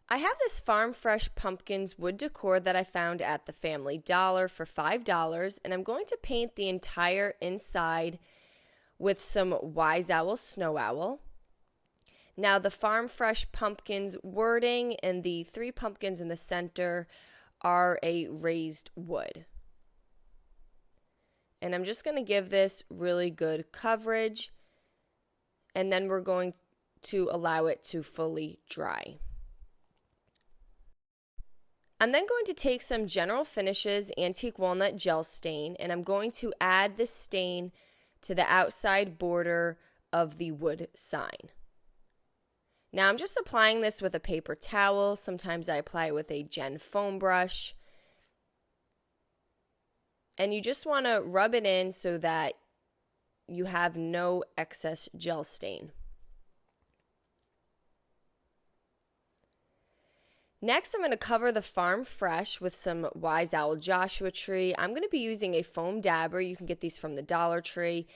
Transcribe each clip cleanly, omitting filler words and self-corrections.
I have this Farm Fresh Pumpkins wood decor that I found at the Family Dollar for $5, and I'm going to paint the entire inside with some Wise Owl Snow Owl. Now the Farm Fresh Pumpkins wording and the 3 pumpkins in the center are a raised wood. And I'm just going to give this really good coverage, and then we're going to allow it to fully dry. I'm then going to take some General Finishes Antique Walnut Gel Stain, and I'm going to add this stain to the outside border of the wood sign. Now I'm just applying this with a paper towel. Sometimes I apply it with a Gen foam brush. And you just want to rub it in so that you have no excess gel stain. Next, I'm going to cover the Farm Fresh with some Wise Owl Joshua Tree. I'm going to be using a foam dabber. You can get these from the Dollar Tree.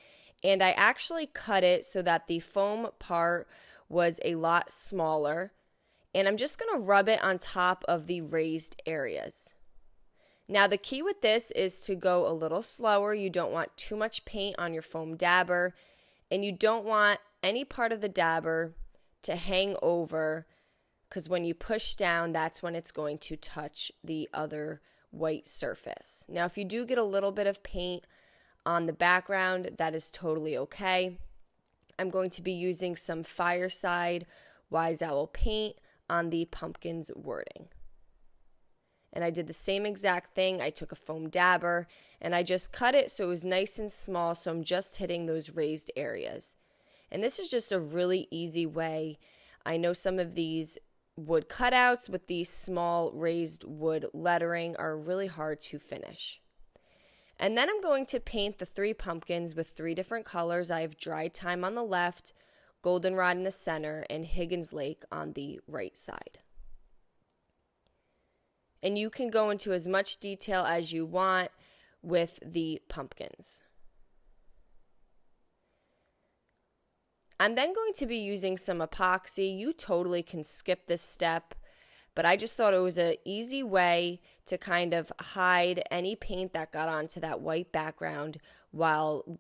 And I actually cut it so that the foam part was a lot smaller. And I'm just going to rub it on top of the raised areas. Now the key with this is to go a little slower. You don't want too much paint on your foam dabber. And you don't want any part of the dabber to hang over, because when you push down, that's when it's going to touch the other white surface. Now, if you do get a little bit of paint on the background, that is totally okay. I'm going to be using some Fireside Wise Owl paint on the pumpkin's wording. And I did the same exact thing. I took a foam dabber and I just cut it so it was nice and small, so I'm just hitting those raised areas. And this is just a really easy way. I know some of these wood cutouts with these small raised wood lettering are really hard to finish. And then I'm going to paint the 3 pumpkins with 3 different colors. I have Dry Time on the left, Goldenrod in the center, and Higgins Lake on the right side. And you can go into as much detail as you want with the pumpkins. I'm then going to be using some epoxy. You totally can skip this step, but I just thought it was an easy way to kind of hide any paint that got onto that white background while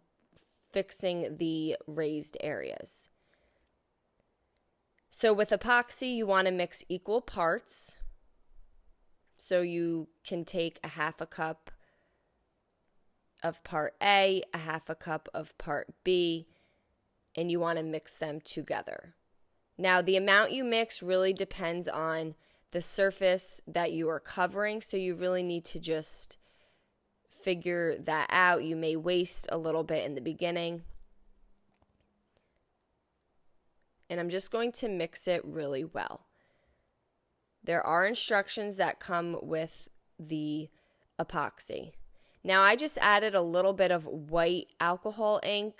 fixing the raised areas. So with epoxy, you want to mix equal parts. So you can take a 1/2 cup of part A, a 1/2 cup of part B, and you want to mix them together. Now, the amount you mix really depends on the surface that you are covering, so you really need to just figure that out. You may waste a little bit in the beginning. And I'm just going to mix it really well. There are instructions that come with the epoxy. Now, I just added a little bit of white alcohol ink,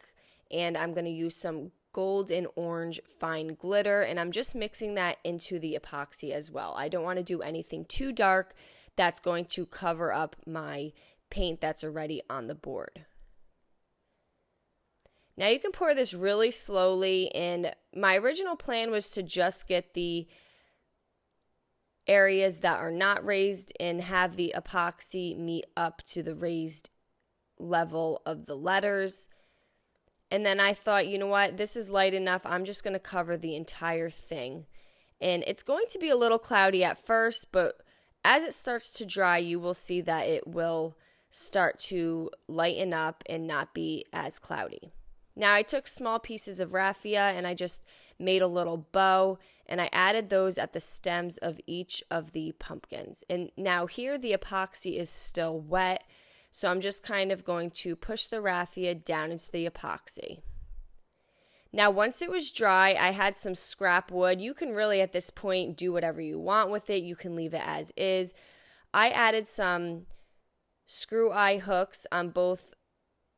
and I'm going to use some gold and orange fine glitter, and I'm just mixing that into the epoxy as well. I don't want to do anything too dark that's going to cover up my paint that's already on the board. Now you can pour this really slowly, and my original plan was to just get the areas that are not raised and have the epoxy meet up to the raised level of the letters. And then I thought, you know what, this is light enough. I'm just going to cover the entire thing. And it's going to be a little cloudy at first, but as it starts to dry, you will see that it will start to lighten up and not be as cloudy. Now I took small pieces of raffia and I just made a little bow, and I added those at the stems of each of the pumpkins. And now here the epoxy is still wet, so I'm just kind of going to push the raffia down into the epoxy. Now once it was dry, I had some scrap wood. You can really at this point do whatever you want with it. You can leave it as is. I added some screw eye hooks on both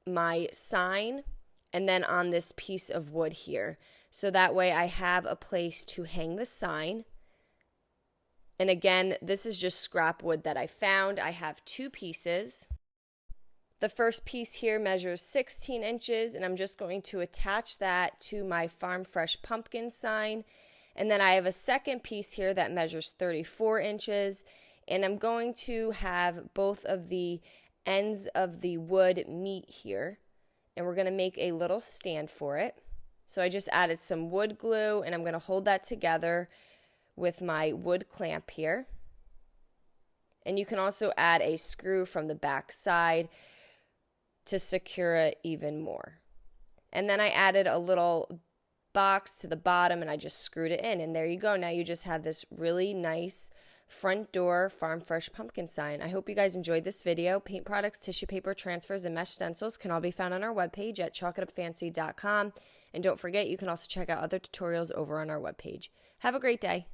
my sign and then on this piece of wood here. So that way I have a place to hang the sign. And again, this is just scrap wood that I found. I have 2 pieces. The first piece here measures 16 inches, and I'm just going to attach that to my Farm Fresh pumpkin sign. And then I have a second piece here that measures 34 inches, and I'm going to have both of the ends of the wood meet here, and we're going to make a little stand for it. So I just added some wood glue, and I'm going to hold that together with my wood clamp here. And you can also add a screw from the back side to secure it even more. And then I added a little box to the bottom, and I just screwed it in, and there you go. Now you just have this really nice front door farm fresh pumpkin sign. I hope you guys enjoyed this video. Paint products, tissue paper, transfers, and mesh stencils can all be found on our webpage at chalkitupfancy.com. And don't forget, you can also check out other tutorials over on our webpage. Have a great day.